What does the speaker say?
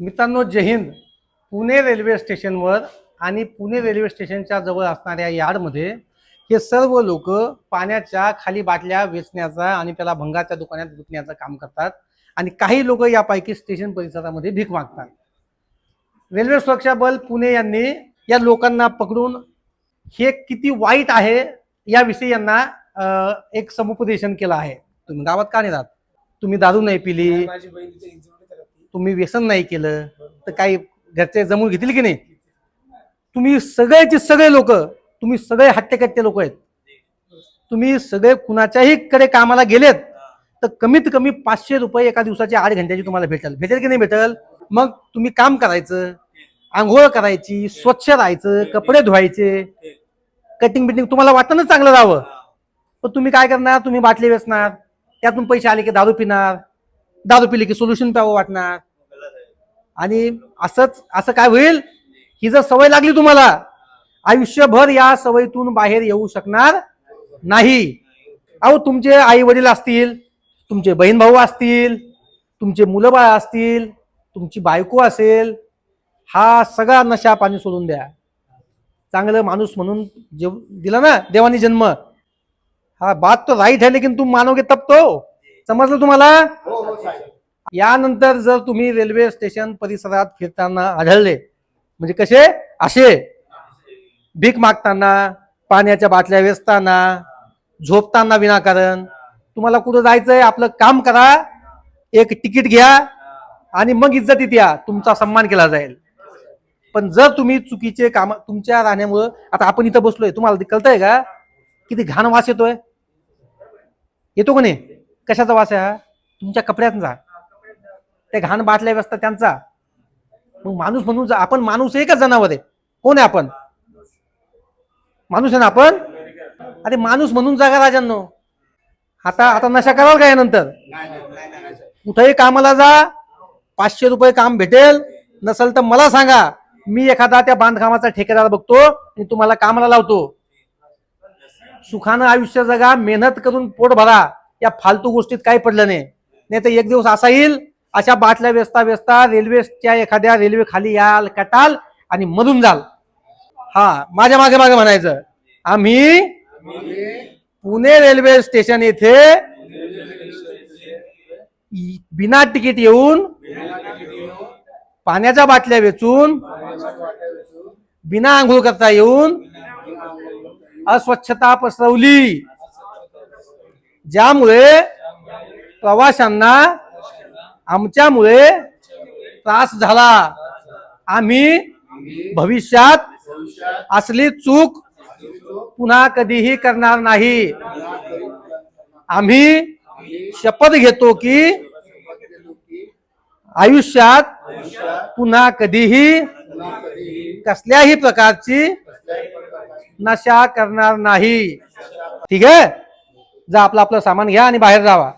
मित्रांनो, जय हिंद. पुणे रेल्वे स्टेशनवर आणि पुणे रेल्वे स्टेशनच्या जवळ असणाऱ्या यार्डमध्ये हे सर्व लोक पाण्याच्या खाली बाटल्या वेचण्याचा आणि त्याला भंगाच्या दुकानात विकण्याचं काम करतात. आणि काही लोक यापैकी स्टेशन परिसरामध्ये भीक मागतात. रेल्वे सुरक्षा बल पुणे यांनी या लोकांना पकडून हे किती वाईट आहे याविषयी यांना एक समुपदेशन केलं आहे. तुम्ही गावात का नाही राहत? तुम्ही दारू नाही पिली, तुम्ही व्यसन नाही केलं तर काही घरचे जमून घेतील की नाही? तुम्ही सगळेचे सगळे लोक, तुम्ही सगळे हट्टेकट्टे लोक आहेत. तुम्ही सगळे कुणाच्याही कडे कामाला गेलेत तर कमीत कमी 500 रुपये एका दिवसाचे 8 घंट्याची तुम्हाला भेटेल की नाही भेटेल? मग तुम्ही काम करायचं, आंघोळ करायची, स्वच्छ राहायचं, कपडे धुवायचे, कटिंग बिटिंग तुम्हाला वाटतं ना चांगलं राहावं. पण तुम्ही काय करणार? तुम्ही बाटली वेचणार, त्यातून पैसे आले की दारू पिणार, दारू पिली की सोल्युशन प्यावं वाटणार. आणि असं काय होईल? ही जर सवय लागली तुम्हाला, आयुष्यभर या सवयीतून बाहेर येऊ शकणार नाही. अहो, तुमचे आई वडील असतील, तुमचे बहीण भाऊ असतील, तुमचे मुलं बाळ असतील, तुमची बायको असेल, हा सगळा नशा पाणी सोडून द्या. चांगलं माणूस म्हणून दिला ना देवानी जन्म. हा बात तो राईट है, लेकिन तुम मानोगे तब तो. समजलं तुम्हाला? यानंतर जर तुम्ही रेल्वे स्टेशन परिसरात फिरताना आढळले, म्हणजे कसे असे भीक मागताना, पाण्याच्या बाटल्या वेचताना, झोपताना विनाकारण, तुम्हाला कुठं जायचंय आपलं काम करा, एक तिकीट घ्या आणि मग इज्जतीत या, तुमचा सन्मान केला जाईल. पण जर तुम्ही चुकीचे काम तुमच्या राहण्यामुळं, आता आपण इथं बसलोय, तुम्हाला कळतंय का किती घाण वास येतोय? येतो का नाही? कशाचा वास आहे हा? तुमच्या कपड्यांचा, त्या घाण बाटल्या व्यस्त त्यांचा. मग माणूस म्हणून आपण माणूस आहे का जनावर आहे? कोण आहे आपण? माणूस आहे ना आपण. अरे माणूस म्हणून जागा राजांनो. आता नशा कराल का यानंतर? कुठेही कामाला जा, 500 रुपये काम भेटेल. नसेल तर मला सांगा, मी एखादा त्या बांधकामाचा ठेकेदार बघतो आणि तुम्हाला कामाला लावतो. सुखानं आयुष्य जगा, मेहनत करून पोट भरा. या फालतू गोष्टीत काही पडलं नाही तर एक दिवस असा येईल, अशा बाटल्या वेचता वेचता रेल्वेच्या एखाद्या रेल्वे खाली याल, कटाल आणि मरून जाल. हा, माझ्या मागे मागे म्हणायचं, आम्ही पुणे रेल्वे स्टेशन येथे बिना तिकीट येऊन, पाण्याच्या बाटल्या वेचून, बिना आंघोळ करता येऊन अस्वच्छता पसरवली, ज्यामुळे प्रवाशांना आमच्यामुळे त्रास झाला. आम्ही भविष्यात असली चूक पुन्हा कधीही करणार नाही. आम्ही शपथ घेतो की आयुष्यात पुन्हा कधीही कसल्याही प्रकारची नशा करणार नाही. ठीक आहे? जा, आपलं सामान घ्या आणि बाहेर जावा.